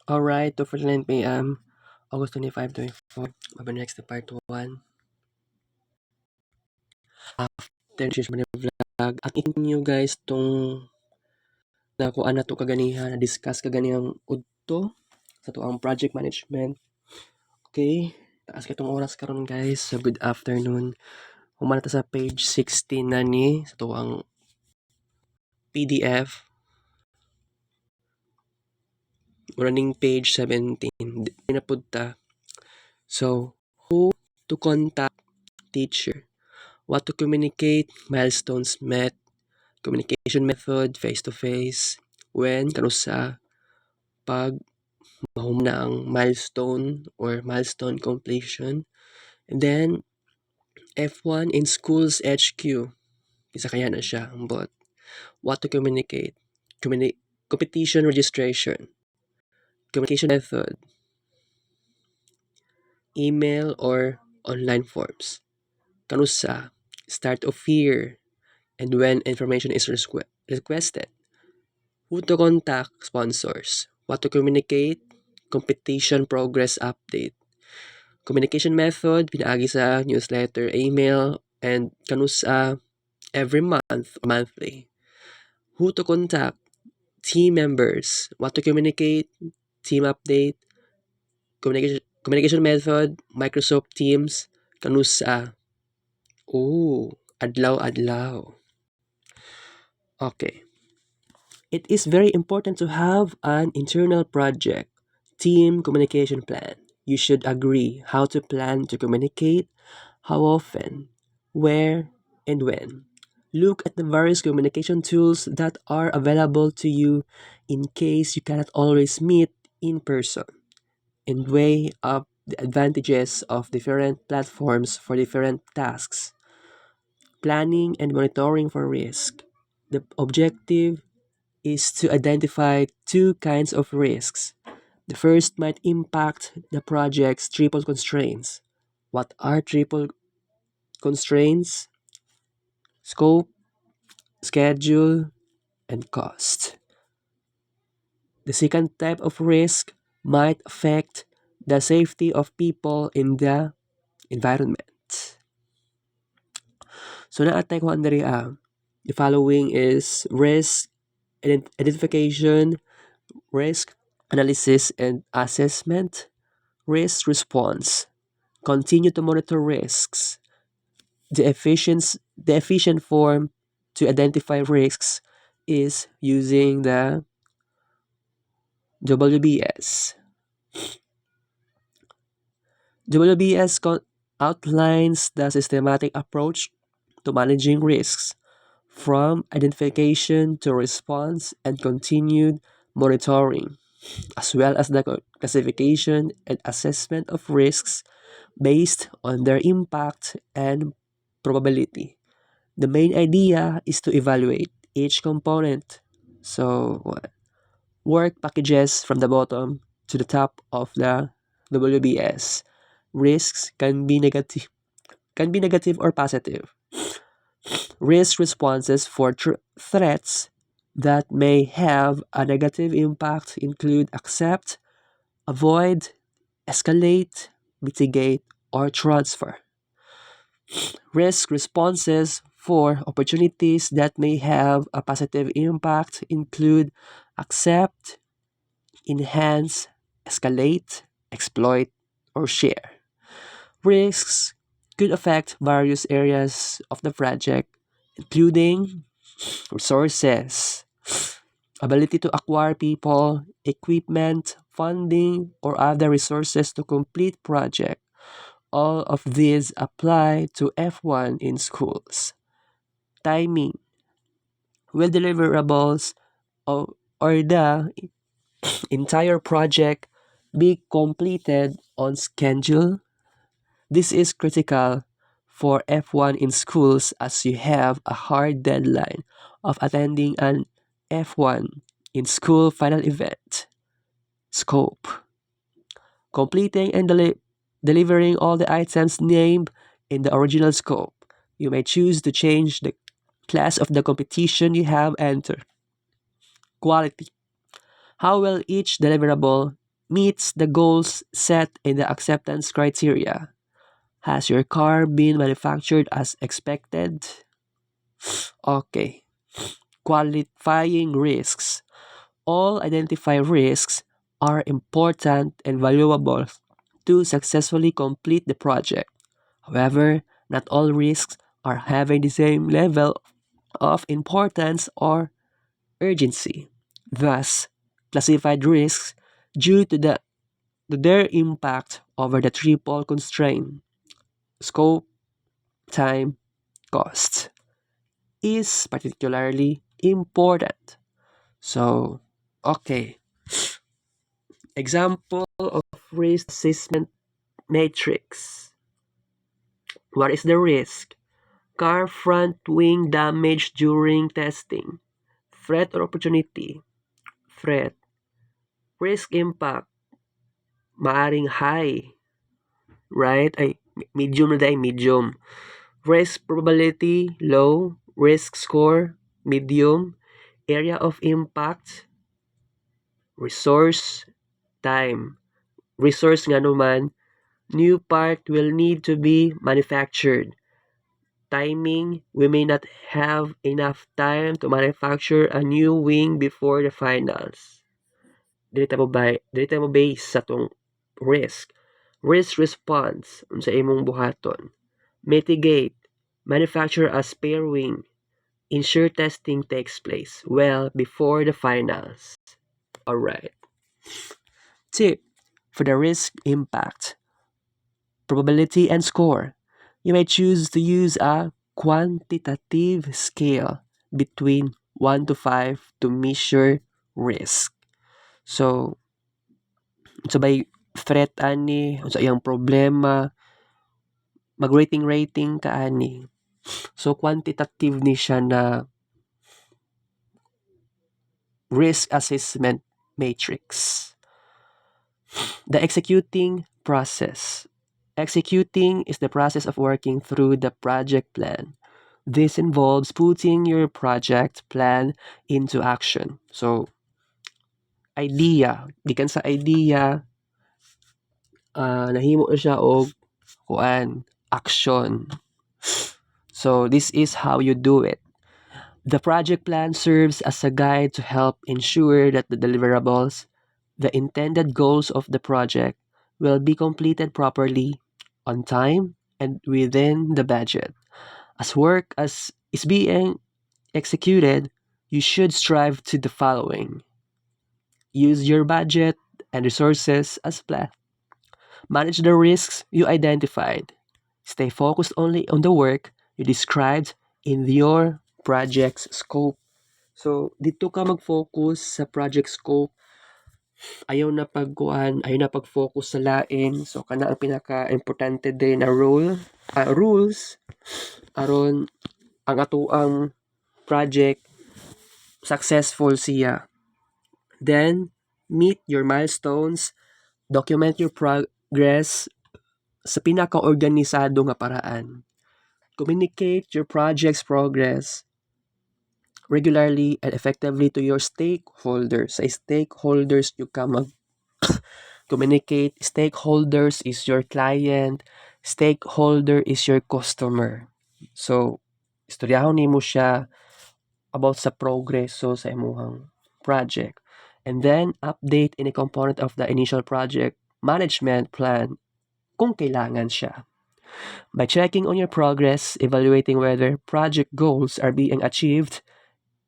Alright, 2:49 p.m. August 25, 24. Mabalik next to part 1. After change mo vlog. At inyo guys tong na kung ano to kaganihan, na-discuss kaganihang udto sa to ang project management. Okay? Taas kitong oras karon guys. So good afternoon. Humana ta sa page 16 na ni sa to ang PDF. Running page 17. Di na pud ta. So, who to contact teacher? What to communicate, milestones met, communication method, face-to-face, when, kanusa, pag mahum na ang milestone or milestone completion. And then, F1 in schools HQ. Isa kaya na siya, but what to communicate, competition registration, communication method, email or online forms. Kanusa, start of year, and when information is requested. Who to contact sponsors. What to communicate, competition progress update. Communication method, pinaagi sa newsletter, email, and kanusa every month, monthly. Who to contact, team members. What to communicate, team update, communication method, Microsoft Teams, kanusa. Oh, adlaw-adlaw. Okay. It is very important to have an internal project, team communication plan. You should agree how to plan to communicate, how often, where, and when. Look at the various communication tools that are available to you in case you cannot always meet in person, and weigh up the advantages of different platforms for different tasks. Planning and monitoring for risk. The objective is to identify two kinds of risks. The first might impact the project's triple constraints. What are triple constraints? Scope, schedule, and cost. The second type of risk might affect the safety of people in the environment. So naatay ko andiri the following is risk identification, risk analysis and assessment, risk response. Continue to monitor risks. The efficient form to identify risks is using the WBS. WBS outlines the systematic approach to managing risks, from identification to response and continued monitoring, as well as the classification and assessment of risks based on their impact and probability. The main idea is to evaluate each component. So, work packages from the bottom to the top of the WBS. Risks can be negative or positive. Risk responses for threats that may have a negative impact include accept, avoid, escalate, mitigate, or transfer. Risk responses for opportunities that may have a positive impact include accept, enhance, escalate, exploit, or share. Risks could affect various areas of the project, including resources, ability to acquire people, equipment, funding, or other resources to complete project. All of these apply to F1 in schools. Timing. Will deliverables or the entire project be completed on schedule? This is critical for F1 in schools as you have a hard deadline of attending an F1 in school final event. Scope. Completing and delivering all the items named in the original scope. You may choose to change the class of the competition you have entered. Quality. How will each deliverable meets the goals set in the acceptance criteria. Has your car been manufactured as expected? Okay. Qualifying risks. All identified risks are important and valuable to successfully complete the project. However, not all risks are having the same level of importance or urgency. Thus, classified risks due to their impact over the triple constraint scope, time, cost is particularly important. So, okay, example of risk assessment matrix. What is the risk? Car front wing damage during testing. Threat or opportunity? Threat. Risk impact. Maaring high, right? Ay, medium na dahil medium. Risk probability, low. Risk score, medium. Area of impact, resource, time. Resource nga naman, new part will need to be manufactured. Timing, we may not have enough time to manufacture a new wing before the finals. Dili mo base sa tong risk. Risk response, unsa imong buhaton. Mitigate, manufacture a spare wing. Ensure testing takes place well before the finals. Alright. Tip for the risk impact, probability and score. You may choose to use a quantitative scale between 1 to 5 to measure risk. So, sabay threat ani, unsa iyang problema, mag-rating ka ani. So, quantitative ni siya na risk assessment matrix. The executing process. Executing is the process of working through the project plan. This involves putting your project plan into action. So, idea. Gikan sa idea, nahimo na siya og action. So, this is how you do it. The project plan serves as a guide to help ensure that the deliverables, the intended goals of the project, will be completed properly, on time, and within the budget. As work as is being executed, you should strive to the following. Use your budget and resources as planned. Manage the risks you identified. Stay focused only on the work you described in your project's scope. So, dito ka mag-focus sa project scope. Ayaw na pag-focus sa lain. So, kana ang pinaka-importante din na rules aron ang atuang project successful siya. Then, meet your milestones, document your progress sa pinaka-organisado nga paraan. Communicate your project's progress regularly and effectively to your stakeholders. Sa stakeholders you ka mag-communicate. Stakeholders is your client. Stakeholder is your customer. So, istoryahon nimo siya about sa progreso sa imuhang project. And then, update any component of the initial project management plan kung kailangan siya. By checking on your progress, evaluating whether project goals are being achieved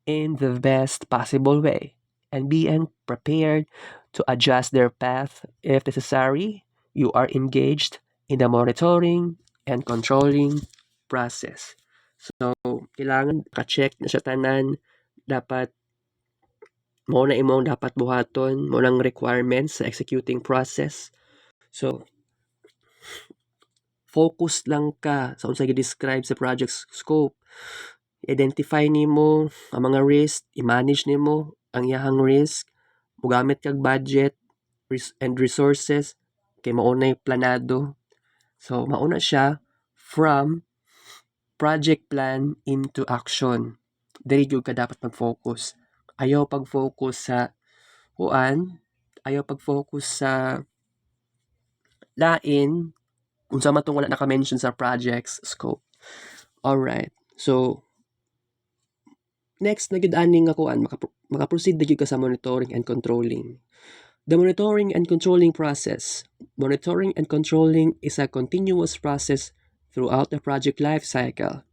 in the best possible way, and being prepared to adjust their path if necessary, you are engaged in the monitoring and controlling process. So, kailangan ka-check na siya tanan, dapat mo na imong dapat buhaton, mo nang requirements sa executing process. So, focus lang ka sa unsay gi-describe sa project scope. Identify nimo ang mga risk, i-manage nimo ang iyahang risk, mugamit kag budget and resources kay maunay planado. So, mauna siya from project plan into action. Dili gyud ka dapat mag-focus. Ayaw pag-focus sa ayaw pag-focus sa lain kung sa matong wala naka-mention sa project's scope. Alright. So, next na gid ani nga kuan maka-proceed na gyud ka sa monitoring and controlling. The monitoring and controlling process. Monitoring and controlling is a continuous process throughout the project life cycle.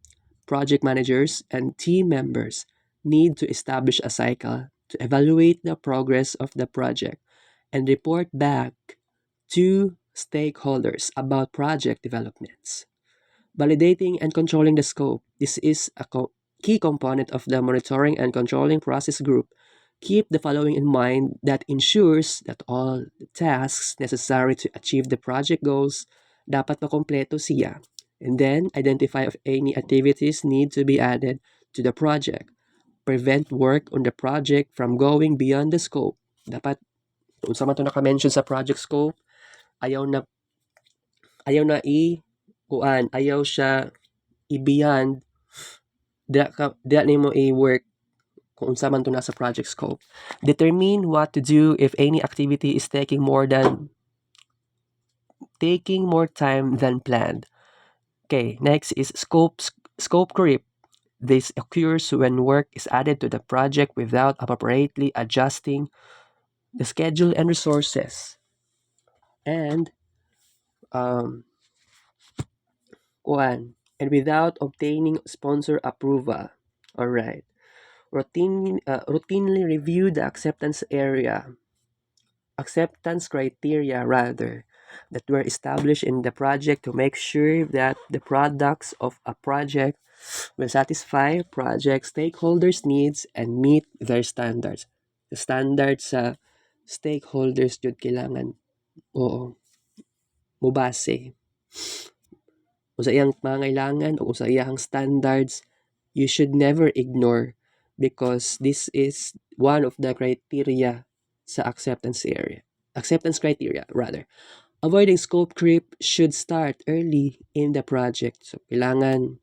Project managers and team members need to establish a cycle to evaluate the progress of the project and report back to stakeholders about project developments. Validating and controlling the scope. This is a key component of the monitoring and controlling process group. Keep the following in mind that ensures that all the tasks necessary to achieve the project goals dapat makompleto siya. And then, identify if any activities need to be added to the project. Prevent work on the project from going beyond the scope. Dapat, kung sa man ito naka-mention sa project scope, ayaw na, ayaw na kuan, ayaw siya i-beyond, dila nimo i-work kung unsa man to nasa project scope. Determine what to do if any activity is taking more time than planned. Okay, next is scope creep. This occurs when work is added to the project without appropriately adjusting the schedule and resources. And and without obtaining sponsor approval. All right. Routinely review the acceptance criteria rather, that were established in the project to make sure that the products of a project will satisfy project stakeholders' needs and meet their standards. The standards sa stakeholders jud kailangan oo mubase kung sa iyang pangailangan o kung sa iyang standards. You should never ignore, because this is one of the criteria sa acceptance criteria rather. Avoiding scope creep should start early in the project. So kailangan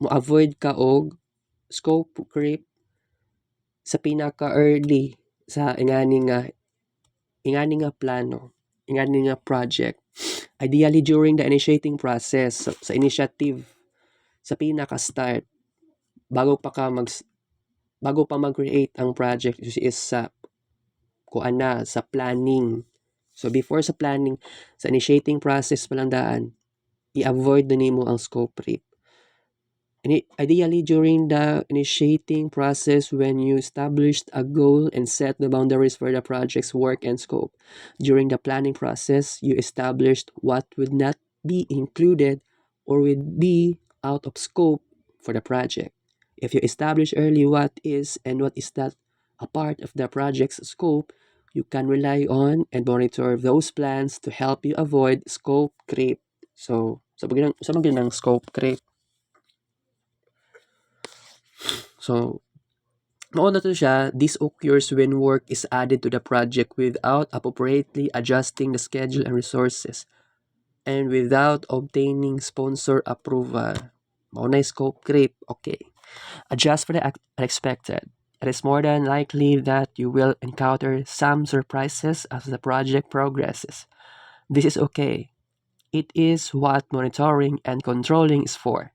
mo-avoid ka og scope creep sa pinaka-early sa ingani nga plano, ingani nga project. Ideally during the initiating process, sa initiative, sa pinaka-start, bago pa mag-create ang project is sa sa planning. So before sa planning, sa initiating process pa lang daan, i-avoid na nimo ang scope creep. Ideally, during the initiating process, when you established a goal and set the boundaries for the project's work and scope. During the planning process, you established what would not be included or would be out of scope for the project. If you establish early what is and what is not a part of the project's scope, you can rely on and monitor those plans to help you avoid scope creep. So, sa mga ng scope creep. So, mauna to siya, this occurs when work is added to the project without appropriately adjusting the schedule and resources and without obtaining sponsor approval. Mauna scope creep, okay. Adjust for the unexpected. It is more than likely that you will encounter some surprises as the project progresses. This is okay. It is what monitoring and controlling is for.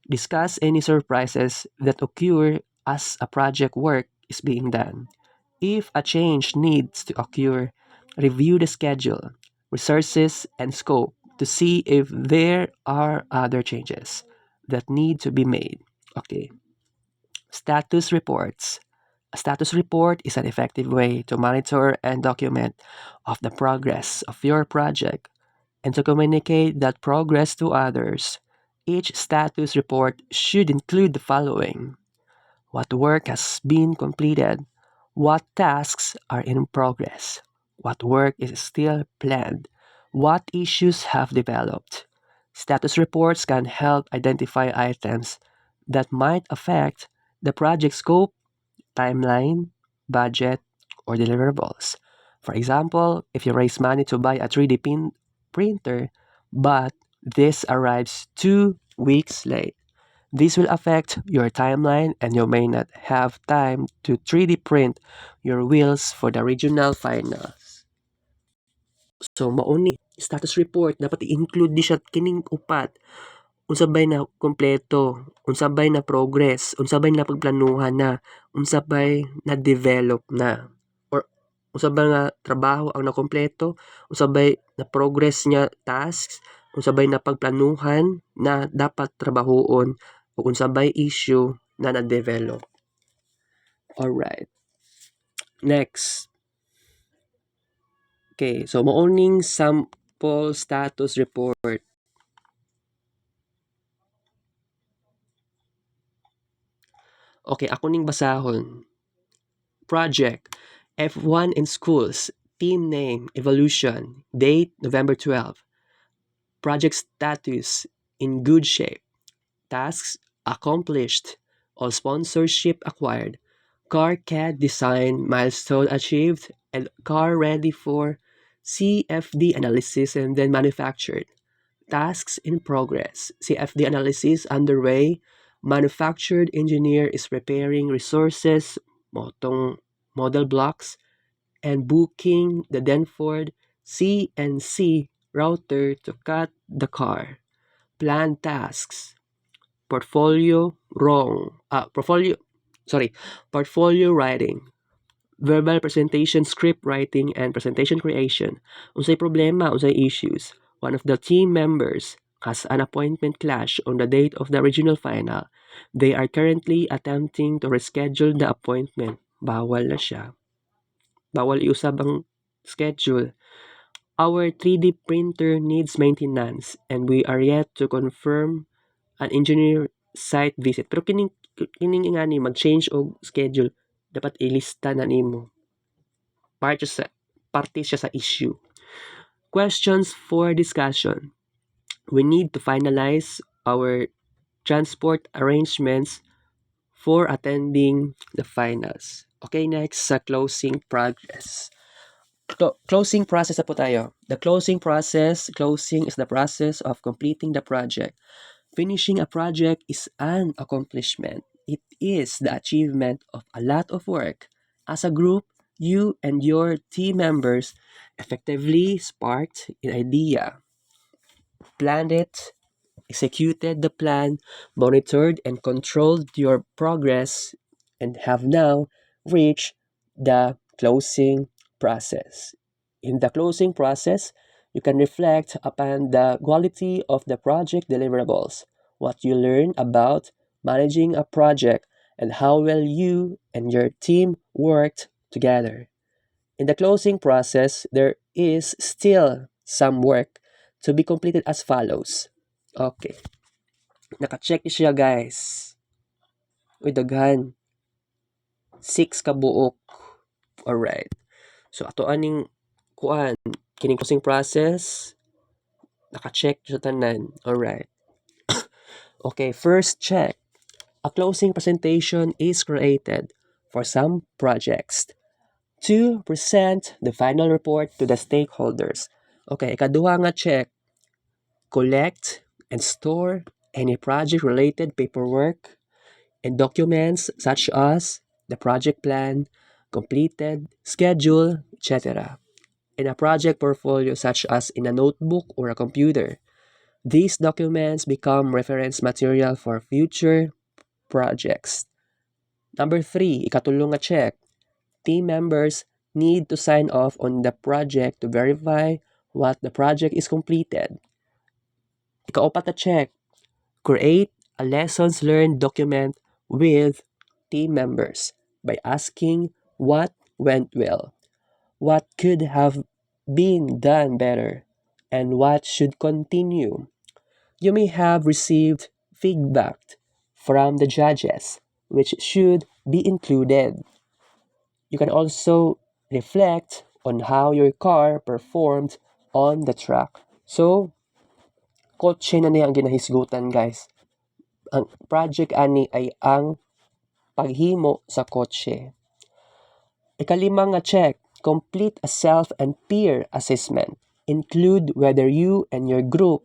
Discuss any surprises that occur as a project work is being done. If a change needs to occur, review the schedule, resources, and scope to see if there are other changes that need to be made. Okay. Status reports. A status report is an effective way to monitor and document of the progress of your project and to communicate that progress to others. Each status report should include the following: what work has been completed, what tasks are in progress, what work is still planned, what issues have developed. Status reports can help identify items that might affect the project scope, timeline, budget, or deliverables. For example, if you raise money to buy a 3D printer, but this arrives 2 weeks late, This will affect your timeline and you may not have time to 3D print your wheels for the regional finals. So mao ni status report dapat i-include di siya kining upat. Unsabay na kumpleto, unsabay na progress, unsabay na pagplanuhan na, unsabay na develop na. Or unsabay nga trabaho ang nakumpleto, unsabay na progress niya tasks, unsabay na pagplanuhan na dapat trabahoon, ug unsabay issue na na-develop. Alright. Next. Okay, so maoning sample status report. Okay, ako ning basahon. Project F1 in schools. Team name evolution. Date November 12. Project status in good shape. Tasks accomplished. All sponsorship acquired. Car CAD design milestone achieved and car ready for CFD analysis and then manufactured. Tasks in progress. CFD analysis underway. Manufactured engineer is preparing resources, model blocks, and booking the Denford CNC router to cut the car. Plan tasks. Portfolio wrong. Portfolio writing. Verbal presentation, script writing, and presentation creation. Unsay problema, unsay issues. One of the team members has an appointment clash on the date of the regional final. They are currently attempting to reschedule the appointment. Bawal na siya. Bawal iusab ang schedule. Our 3D printer needs maintenance and we are yet to confirm an engineer site visit. Pero kining ingani mag-change og schedule dapat ilista na nimo. Parte siya sa issue. Questions for discussion. We need to finalize our transport arrangements for attending the finals. Okay, next sa closing progress. Closing process na po tayo. The closing is the process of completing the project. Finishing a project is an accomplishment. It is the achievement of a lot of work. As a group, you and your team members effectively sparked an idea, planned it, executed the plan, monitored and controlled your progress, and have now reached the closing process. In the closing process, you can reflect upon the quality of the project deliverables, what you learn about managing a project, and how well you and your team worked together. In the closing process, there is still some work to be completed as follows. Okay. Naka-check siya guys. Uy, daghan. 6 ka buok. Alright. So, ato aning kuan. Kining closing process. Naka-check sa tanan. Alright. Okay, first check. A closing presentation is created for some projects to present the final report to the stakeholders. Okay, ikaduha nga check. Collect and store any project-related paperwork and documents such as the project plan, completed, schedule, etc. In a project portfolio such as in a notebook or a computer. These documents become reference material for future projects. Number 3, ikatulong nga check. Team members need to sign off on the project to verify what the project is completed. Ikaupat na check. Create a lessons learned document with team members by asking what went well, what could have been done better, and what should continue. You may have received feedback from the judges, which should be included. You can also reflect on how your car performed on the track. So, kotse na niya ang ginahisgutan guys. Ang project ani ay ang paghimo sa kotse. Ikalima nga check, complete a self and peer assessment. Include whether you and your group,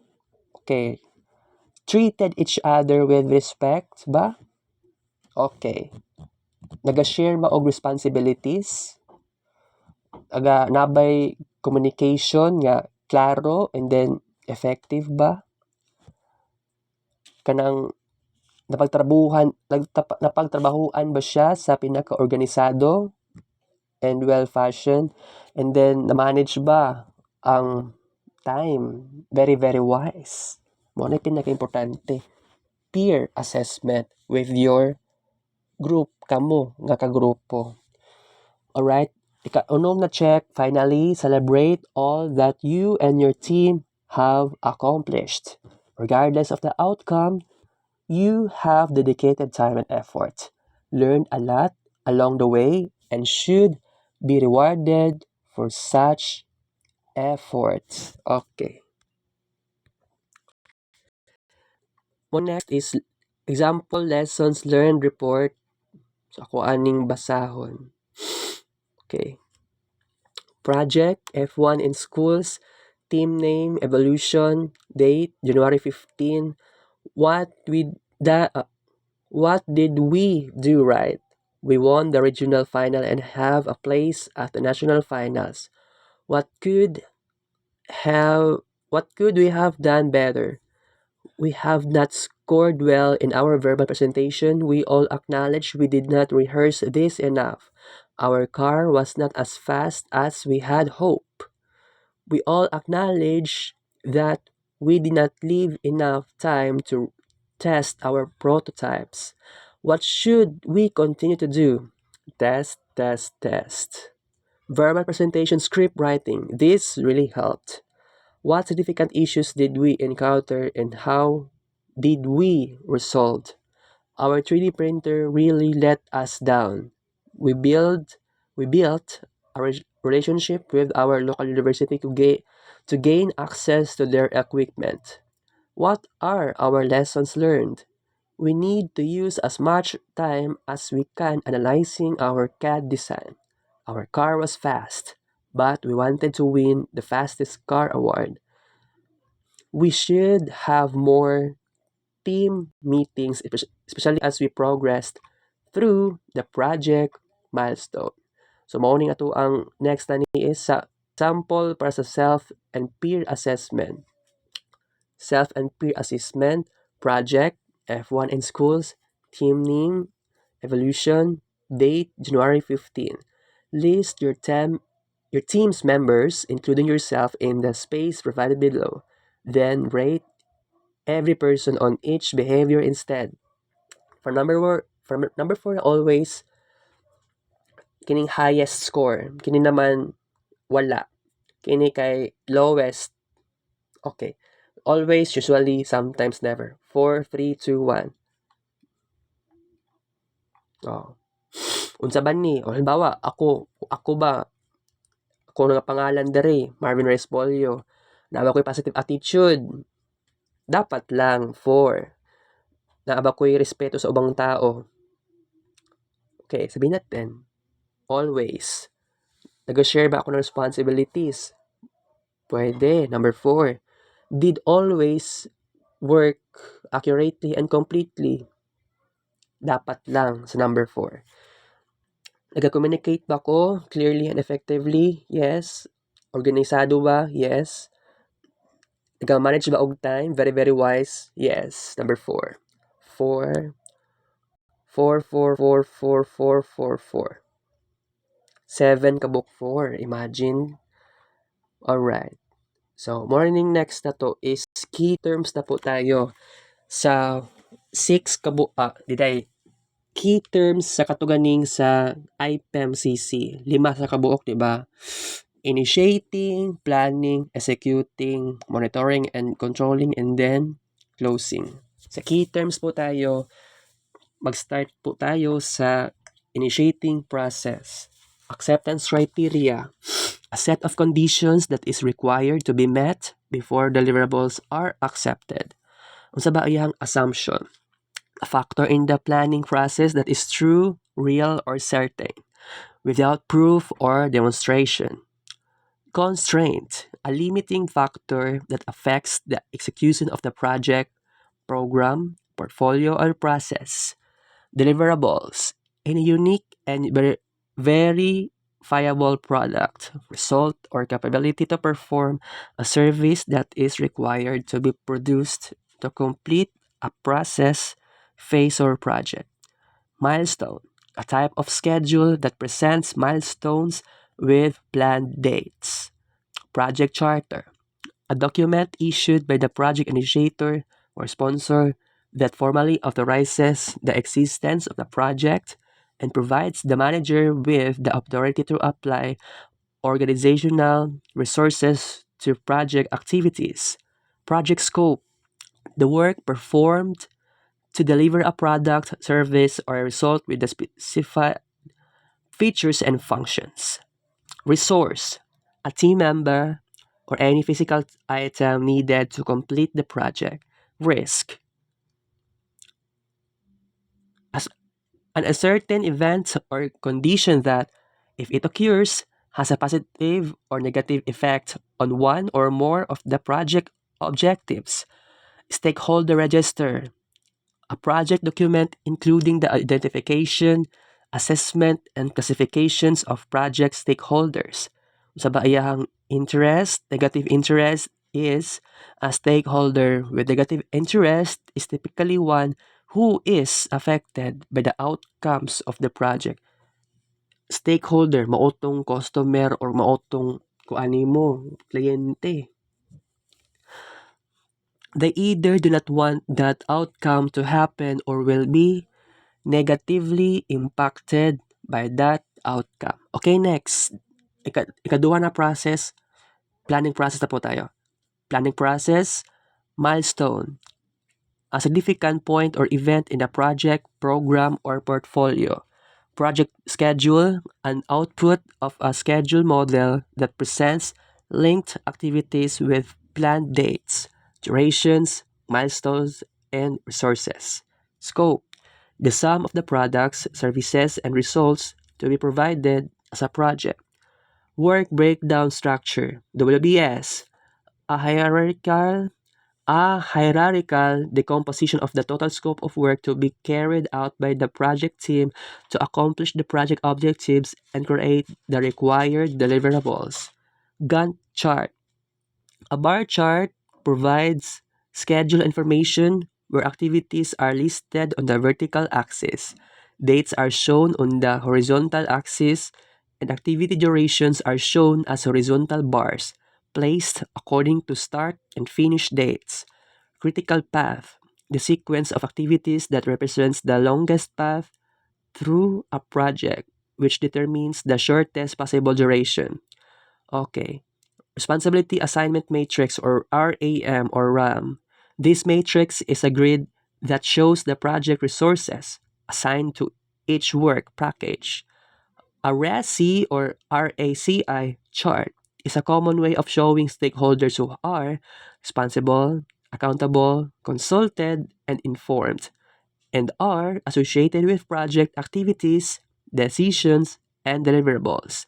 okay, treated each other with respect ba? Okay. Naga-share ba og responsibilities? Nabay communication nga klaro and then effective ba? Kanang napagtrabahuan ba siya sa pinaka-organisado and well-fashioned? And then na-manage ba ang time? Very, very wise. Mo na pinaka-importante. Peer assessment with your group, kamo nga kagrupo. Alright? Ika-unom na check, finally, celebrate all that you and your team have accomplished. Regardless of the outcome, you have dedicated time and effort, learned a lot along the way, and should be rewarded for such effort. Okay. Mo next is example lessons learned report. So ako aning basahon. Okay. Project F1 in schools, team name, evolution, date, January 15. What we that What did we do right? We won the regional final and have a place at the national finals. What could what could we have done better? We have not scored well in our verbal presentation. We all acknowledge we did not rehearse this enough. Our car was not as fast as we had hoped. We all acknowledge that we did not leave enough time to test our prototypes. What should we continue to do? Test, test, test. Verbal presentation, script writing. This really helped. What significant issues did we encounter and how did we resolve? Our 3D printer really let us down. We build we built a relationship with our local university to gain access to their equipment. What are our lessons learned? We need to use as much time as we can analyzing our CAD design. Our car was fast, but we wanted to win the fastest car award. We should have more team meetings, especially as we progressed through the project milestone. So mao ato ang next na ni is sa sample para sa self and peer assessment. Self and peer assessment project F1 in schools, team name, evolution, date January 15. List your team's members including yourself in the space provided below. Then rate every person on each behavior instead. For number 4 always kining highest score. Kini naman wala. Kini kay lowest. Okay. Always, usually, sometimes, never. 4, 3, 2, 1. Oh. Unsa ba ni? O halimbawa, ako ba, ako nga pangalan dere, Marvin Rey. Naaba ko'y positive attitude. Dapat lang 4. Naaba ko'y respeto sa ubang tao. Okay, sabihin natin, always. Nag-share ba ako ng responsibilities? Pwede. Number 4. Did always work accurately and completely? Dapat lang sa number 4. Nag-communicate ba ko clearly and effectively? Yes. Organisado ba? Yes. Nag-manage ba og time? Very, very wise? Yes. Number 4. 4, 4, 4, 4, 4, 4, 4, 4. 7 kabuk 4. Imagine. Alright. So, morning next na to is key terms na po tayo sa 6 diday key terms sa katuganing sa IPEMCC. 5 sa kabuok, di ba? Initiating, planning, executing, monitoring, and controlling, and then closing. Sa key terms po tayo, mag-start po tayo sa initiating process. Acceptance criteria. A set of conditions that is required to be met before deliverables are accepted. Unsa ba iyang assumption? A factor in the planning process that is true, real, or certain, without proof or demonstration. Constraint, a limiting factor that affects the execution of the project, program, portfolio, or process. Deliverables. Any unique and verifiable product, result, or capability to perform a service that is required to be produced to complete a process, phase, or project. Milestone. A type of schedule that presents milestones with planned dates. Project charter. A document issued by the project initiator or sponsor that formally authorizes the existence of the project and provides the manager with the authority to apply organizational resources to project activities. Project scope, the work performed to deliver a product, service, or a result with the specified features and functions. Resource, a team member, or any physical item needed to complete the project. Risk, as an uncertain event or condition that, if it occurs, has a positive or negative effect on one or more of the project objectives. Stakeholder register, a project document including the identification, assessment, and classifications of project stakeholders. Sa baayahang interest, negative interest is a stakeholder with negative interest is typically one who is affected by the outcomes of the project. Stakeholder, maotong customer or maotong kuani mo, kliyente. They either do not want that outcome to happen or will be negatively impacted by that outcome. Okay, next. Ikaduha na process, planning process na po tayo. Planning process, milestone, a significant point or event in a project, program, or portfolio. Project schedule, an output of a schedule model that presents linked activities with planned dates, durations, milestones, and resources. Scope, the sum of the products, services, and results to be provided as a project. Work breakdown structure, WBS, a hierarchical decomposition of the total scope of work to be carried out by the project team to accomplish the project objectives and create the required deliverables. Gantt chart, a bar chart provides schedule information where activities are listed on the vertical axis. Dates are shown on the horizontal axis, and activity durations are shown as horizontal bars, placed according to start and finish dates. Critical path, the sequence of activities that represents the longest path through a project, which determines the shortest possible duration. Okay. Responsibility Assignment Matrix or RAM or RAM. This matrix is a grid that shows the project resources assigned to each work package. A RACI or RACI chart is a common way of showing stakeholders who are responsible, accountable, consulted, and informed, and are associated with project activities, decisions, and deliverables.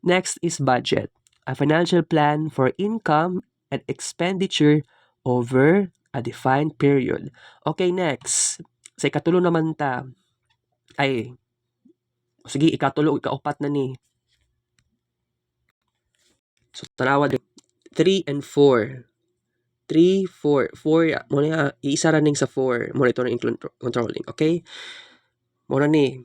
Next is budget, a financial plan for income and expenditure over a defined period. Okay, next. Sa ikatulo naman ta, ay, sige, ikatulo, ikaupat na ni. So, tanawa din. 3 and 4. 3, 4. 4, muna iisa ra ning sa 4. Monitoring and controlling. Okay? Muna ni.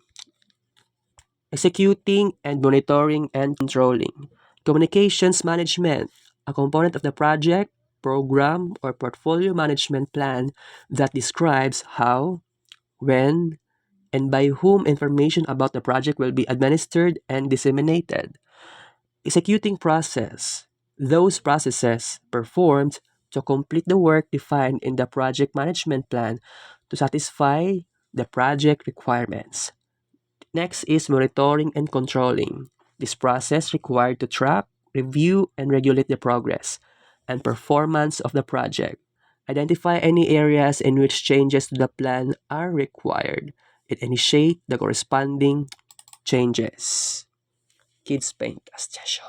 Executing and monitoring and controlling. Communications management, a component of the project, program, or portfolio management plan that describes how, when, and by whom information about the project will be administered and disseminated. Executing process, those processes performed to complete the work defined in the project management plan to satisfy the project requirements. Next is monitoring and controlling. This process required to track, review, and regulate the progress and performance of the project. Identify any areas in which changes to the plan are required and initiate the corresponding changes. Kids Paint Station.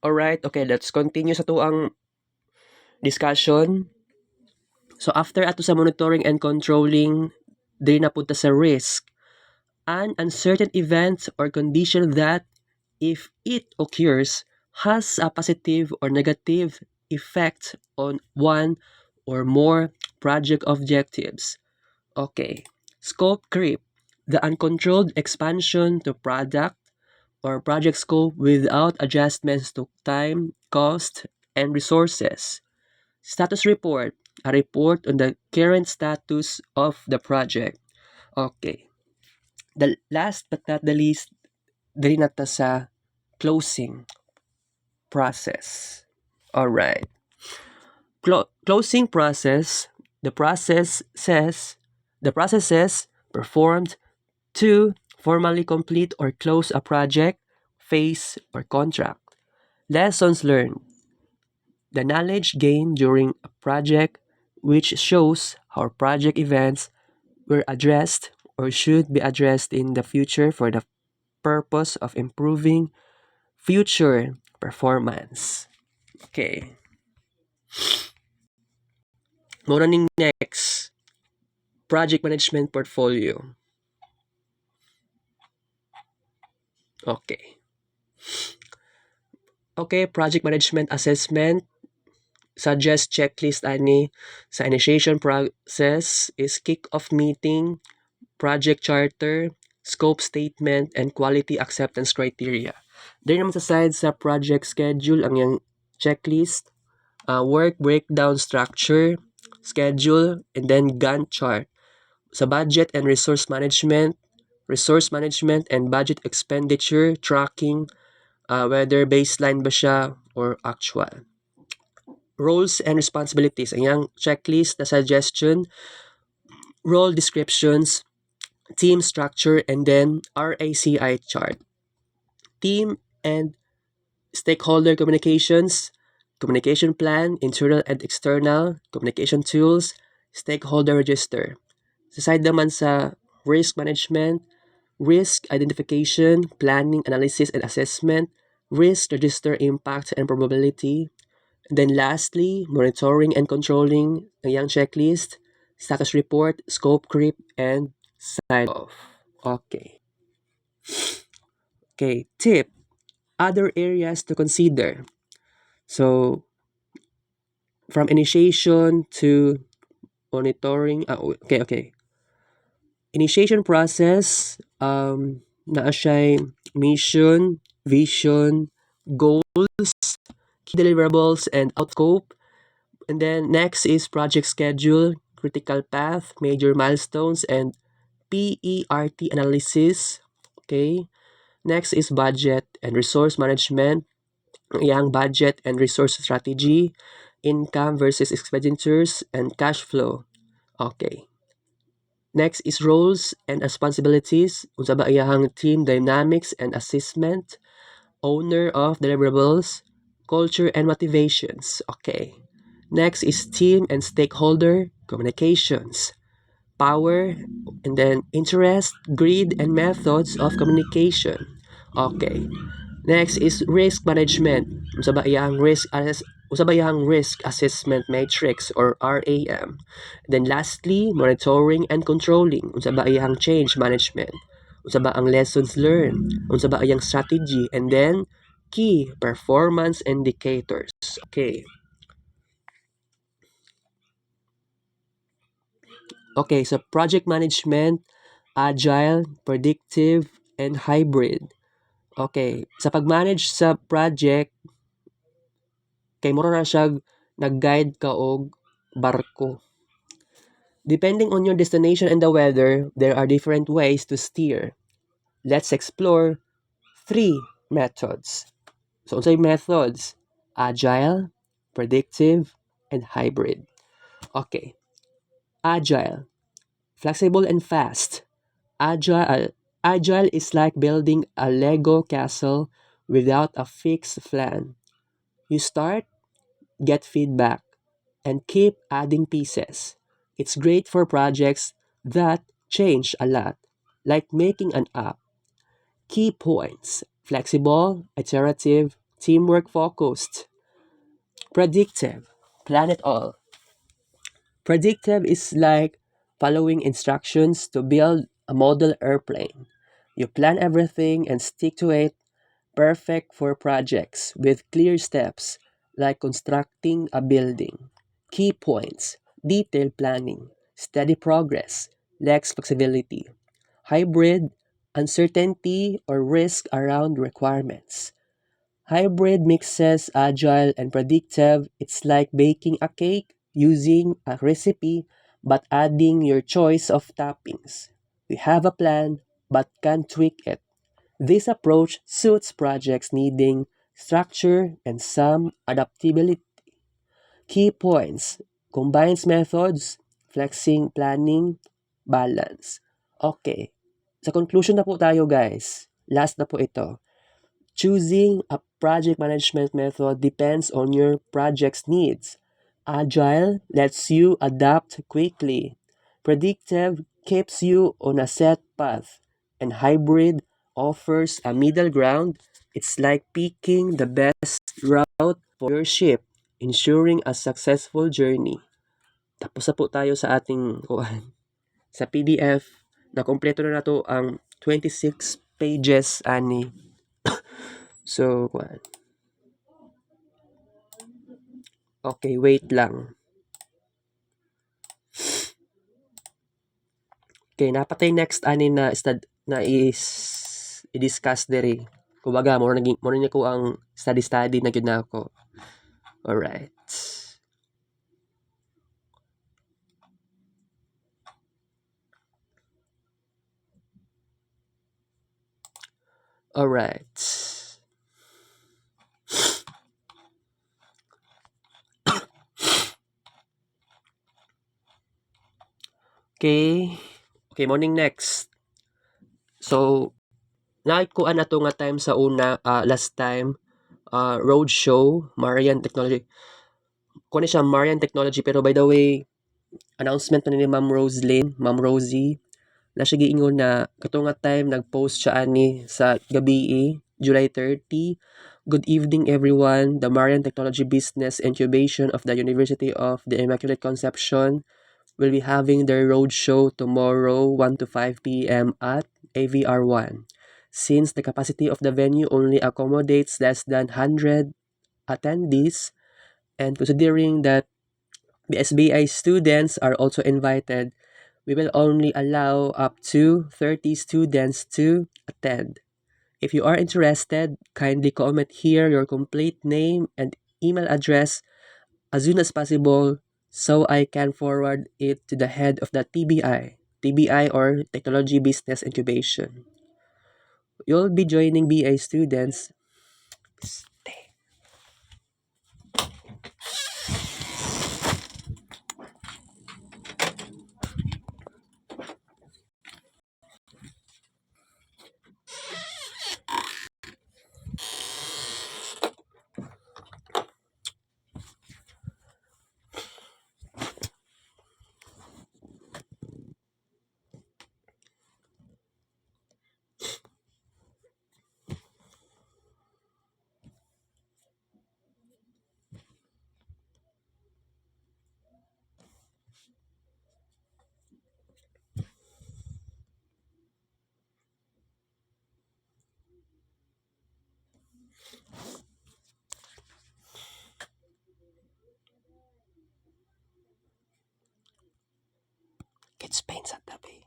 Alright, okay, let's continue sa tuang discussion. So after ato sa monitoring and controlling, diri na punta sa risk. An uncertain event or condition that, if it occurs, has a positive or negative effect on one or more project objectives. Okay. Scope creep. The uncontrolled expansion to product or project scope without adjustments to time, cost, and resources. Status report. A report on the current status of the project. Okay. The last but not the least, dali na ta sa closing process. Alright. Closing process. The process says the processes performed to formally complete or close a project, phase, or contract. Lessons learned. The knowledge gained during a project which shows how project events were addressed or should be addressed in the future for the purpose of improving future performance. Okay. Muna ning next. Project management portfolio. Okay. Okay, project management assessment. Suggest checklist ani sa initiation process is kick-off meeting, project charter, scope statement, and quality acceptance criteria. There naman sa side sa project schedule ang yung checklist, work breakdown structure, schedule, and then Gantt chart. Sa budget and resource management and budget expenditure tracking, whether baseline ba siya or actual. Roles and responsibilities. Ang yung checklist na suggestion, role descriptions, team structure, and then RACI chart. Team and stakeholder communications, communication plan, internal and external, communication tools, stakeholder register. Sa side naman sa risk management, risk identification, planning, analysis, and assessment, risk register impact and probability. And then lastly, monitoring and controlling ang yang checklist, status report, scope creep, and sign off. Okay. Okay, tip. Other areas to consider. So, from initiation to monitoring, okay. Initiation process, naa siya'y mission, vision, goals, key deliverables, and outscope. And then next is project schedule, critical path, major milestones, and PERT analysis. Okay. Next is budget and resource management, yang budget and resource strategy, income versus expenditures, and cash flow. Okay. Next is roles and responsibilities, unsa ba iyahang team dynamics and assessment, owner of deliverables, culture and motivations. Okay. Next is team and stakeholder communications, power, and then interest, greed, and methods of communication. Okay. Next is risk management. Unsa ba iyang risk assessment matrix or RAM. Then lastly, monitoring and controlling. Unsa ba iyang change management. Unsa ba ang lessons learned. Unsa ba iyang strategy, and then key performance indicators. Okay. Okay, so project management, agile, predictive, and hybrid. Okay, sa pag-manage sa project, kay mura na siya nag-guide ka og barko. Depending on your destination and the weather, there are different ways to steer. Let's explore 3 methods. So, unsay methods? Agile, predictive, and hybrid. Okay. Agile, flexible and fast. Agile is like building a Lego castle without a fixed plan. You start, get feedback, and keep adding pieces. It's great for projects that change a lot, like making an app. Key points: flexible, iterative, teamwork focused. Predictive, plan it all. Predictive is like following instructions to build a model airplane. You plan everything and stick to it, perfect for projects with clear steps like constructing a building. Key points: detailed planning, steady progress, lacks flexibility. Hybrid, uncertainty or risk around requirements. Hybrid mixes agile and predictive. It's like baking a cake using a recipe but adding your choice of toppings. We have a plan but can tweak it. This approach suits projects needing structure and some adaptability. Key points: combines methods, flexing, planning, balance. Okay. Sa conclusion na po tayo guys. Last na po ito. Choosing a project management method depends on your project's needs. Agile lets you adapt quickly. Predictive keeps you on a set path. And hybrid offers a middle ground. It's like picking the best route for your ship, ensuring a successful journey. Tapos na po tayo sa ating sa PDF. Nakompleto na nato ang 26 pages ani. So, okay, wait lang. Okay, napatay next ani na na is i-discuss diri. Kumbaga, mo niya ko ang study na gyud nako. Alright. Alright. Okay. Okay, morning next. So, naikuan na to nga time sa last time, roadshow, Marian Technology. Kuha siya Marian Technology, pero by the way, announcement na ni Ma'am Ma'am Rosie, na siya giingon na kato nga time nag-post siya ani sa gabi, July 30. Good evening everyone. The Marian Technology Business Incubation of the University of the Immaculate Conception will be having their roadshow tomorrow 1 to 5 p.m. at AVR1. Since the capacity of the venue only accommodates less than 100 attendees, and considering that the SBI students are also invited, we will only allow up to 30 students to attend. If you are interested, kindly comment here your complete name and email address as soon as possible so I can forward it to the head of the TBI or Technology Business Incubation. You'll be joining BA students. Kids pain sa tabi.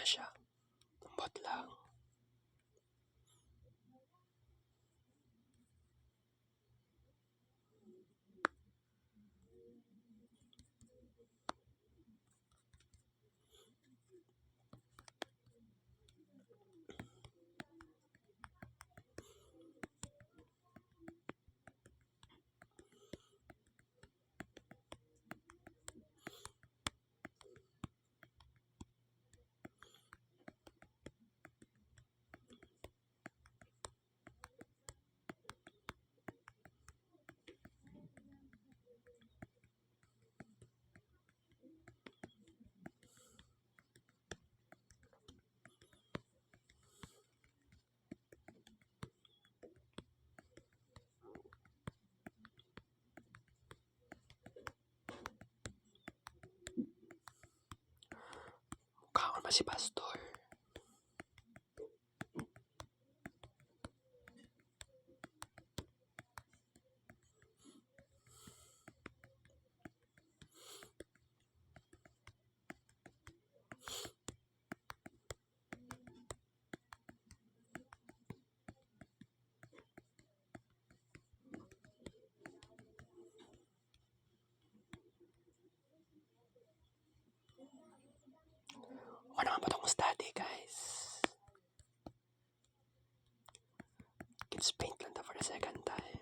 siya. Lambot lang. Mukha ba si Pastor? Ako naman pa itong study, guys. Kids paint lang to for the second time.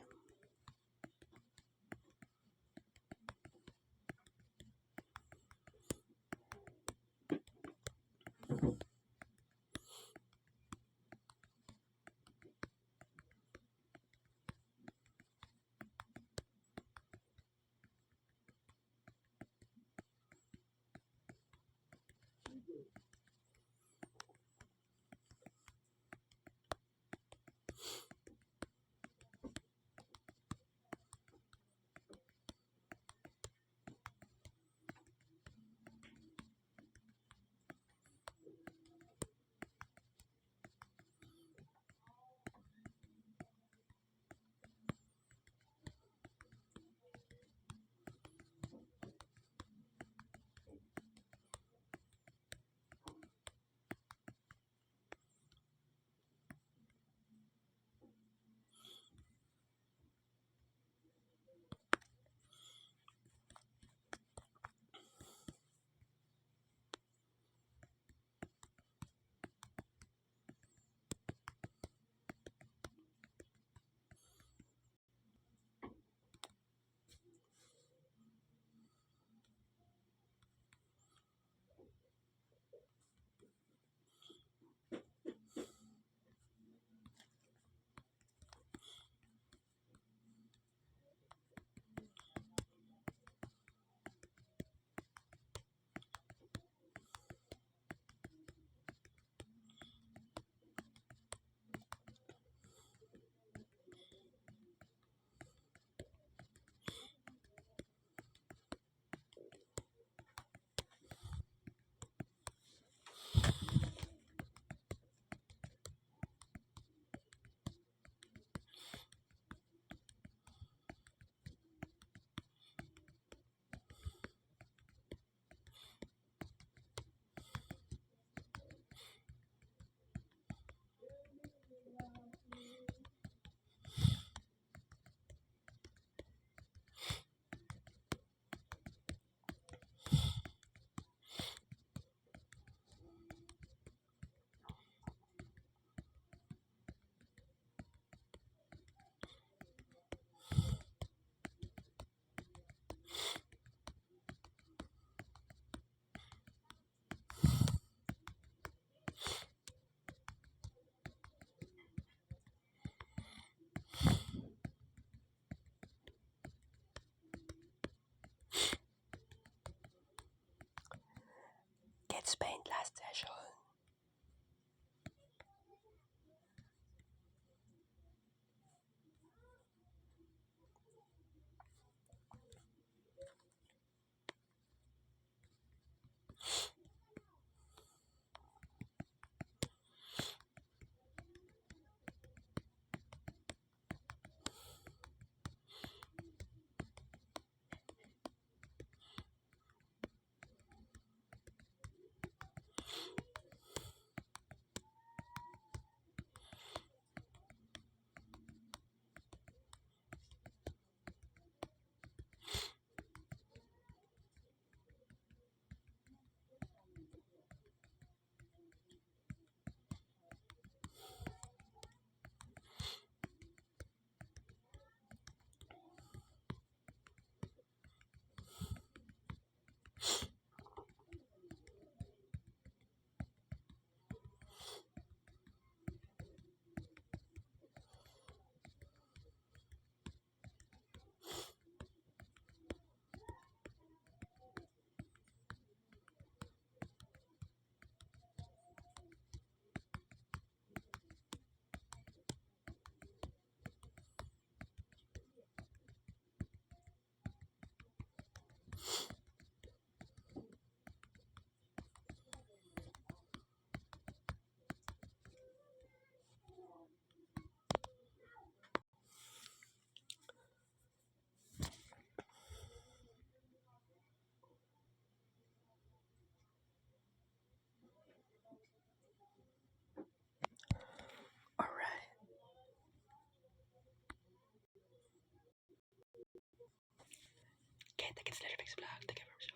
Okay, take it, Vlog. Take it.